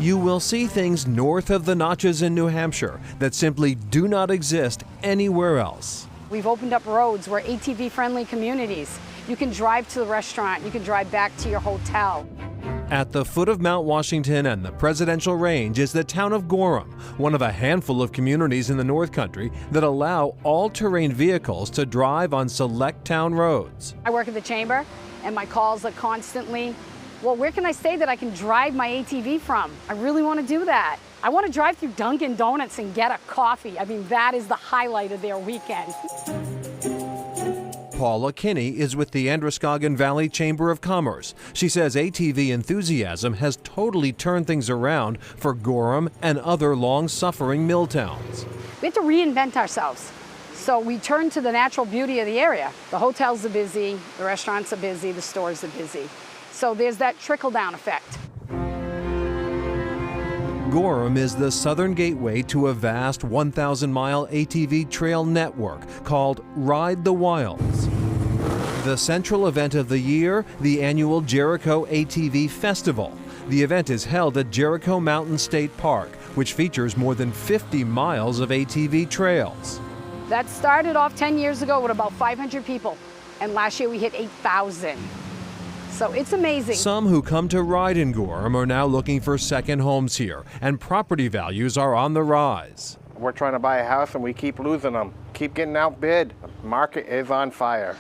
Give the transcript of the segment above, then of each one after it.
You will see things north of the Notches in New Hampshire that simply do not exist anywhere else. We've opened up roads. We're ATV-friendly communities. You can drive to the restaurant. You can drive back to your hotel. At the foot of Mount Washington and the Presidential Range is the town of Gorham, one of a handful of communities in the North Country that allow all-terrain vehicles to drive on select town roads. I work at the chamber, and my calls are constantly, well, where can I stay that I can drive my ATV from? I really want to do that. I want to drive through Dunkin' Donuts and get a coffee. I mean, that is the highlight of their weekend. Paula Kinney is with the Androscoggin Valley Chamber of Commerce. She says ATV enthusiasm has totally turned things around for Gorham and other long-suffering mill towns. We have to reinvent ourselves. So we turn to the natural beauty of the area. The hotels are busy, the restaurants are busy, the stores are busy. So there's that trickle-down effect. Gorham is the southern gateway to a vast 1,000-mile ATV trail network called Ride the Wilds. The central event of the year, the annual Jericho ATV Festival. The event is held at Jericho Mountain State Park, which features more than 50 miles of ATV trails. That started off 10 years ago with about 500 people, and last year we hit 8,000. So it's amazing. Some who come to ride in Gorham are now looking for second homes here, and property values are on the rise. We're trying to buy a house and we keep losing them. Keep getting outbid. The market is on fire.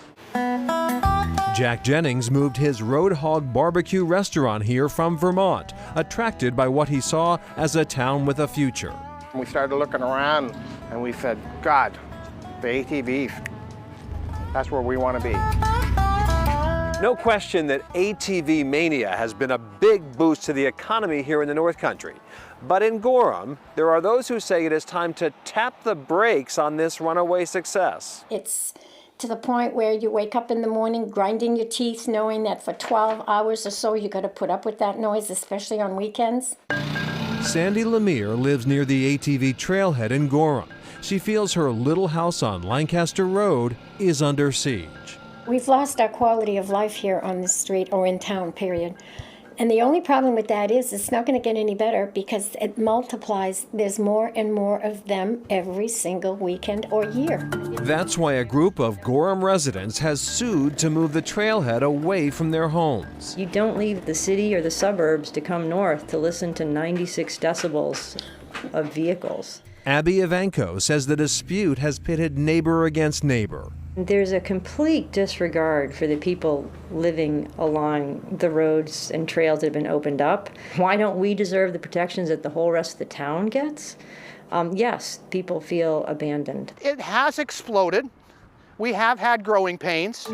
Jack Jennings moved his Road Hog barbecue restaurant here from Vermont, attracted by what he saw as a town with a future. We started looking around and we said, God, the ATVs, that's where we want to be. No question that ATV mania has been a big boost to the economy here in the North Country. But in Gorham, there are those who say it is time to tap the brakes on this runaway success. It's to the point where you wake up in the morning grinding your teeth knowing that for 12 hours or so you got to put up with that noise, especially on weekends. Sandy Lemire lives near the ATV trailhead in Gorham. She feels her little house on Lancaster Road is under siege. We've lost our quality of life here on the street or in town, period. And the only problem with that is it's not going to get any better because it multiplies. There's more and more of them every single weekend or year. That's why a group of Gorham residents has sued to move the trailhead away from their homes. You don't leave the city or the suburbs to come north to listen to 96 decibels of vehicles. Abby Ivanko says the dispute has pitted neighbor against neighbor. There's a complete disregard for the people living along the roads and trails that have been opened up. Why don't we deserve the protections that the whole rest of the town gets? Yes, people feel abandoned. It has exploded. We have had growing pains.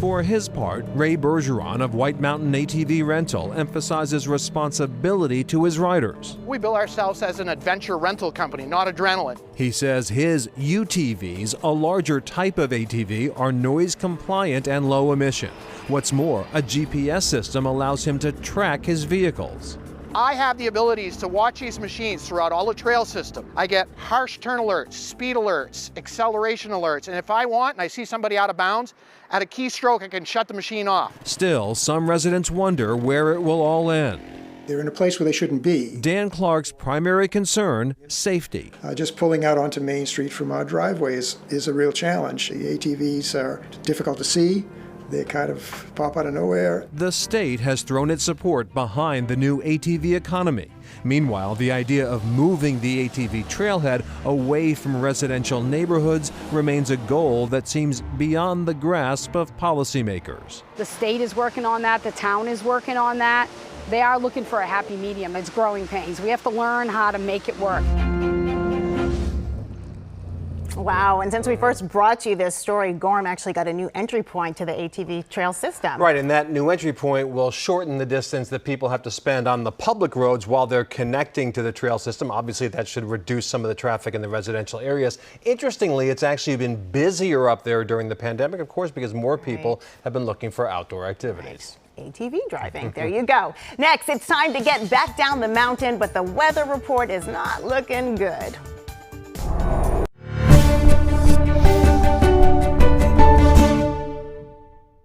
For his part, Ray Bergeron of White Mountain ATV Rental emphasizes responsibility to his riders. We bill ourselves as an adventure rental company, not adrenaline. He says his UTVs, a larger type of ATV, are noise compliant and low emission. What's more, a GPS system allows him to track his vehicles. I have the abilities to watch these machines throughout all the trail system. I get harsh turn alerts, speed alerts, acceleration alerts, and if I want and I see somebody out of bounds, at a keystroke I can shut the machine off. Still, some residents wonder where it will all end. They're in a place where they shouldn't be. Dan Clark's primary concern, safety. Just pulling out onto Main Street from our driveways is a real challenge. The ATVs are difficult to see. They kind of pop out of nowhere. The state has thrown its support behind the new ATV economy. Meanwhile, the idea of moving the ATV trailhead away from residential neighborhoods remains a goal that seems beyond the grasp of policymakers. The state is working on that. The town is working on that. They are looking for a happy medium. It's growing pains. We have to learn how to make it work. Wow, and since we first brought you this story, Gorham actually got a new entry point to the ATV trail system. Right, and that new entry point will shorten the distance that people have to spend on the public roads while they're connecting to the trail system. Obviously, that should reduce some of the traffic in the residential areas. Interestingly, it's actually been busier up there during the pandemic, of course, because more people have been looking for outdoor activities. ATV driving. There you go. Next, it's time to get back down the mountain, but the weather report is not looking good.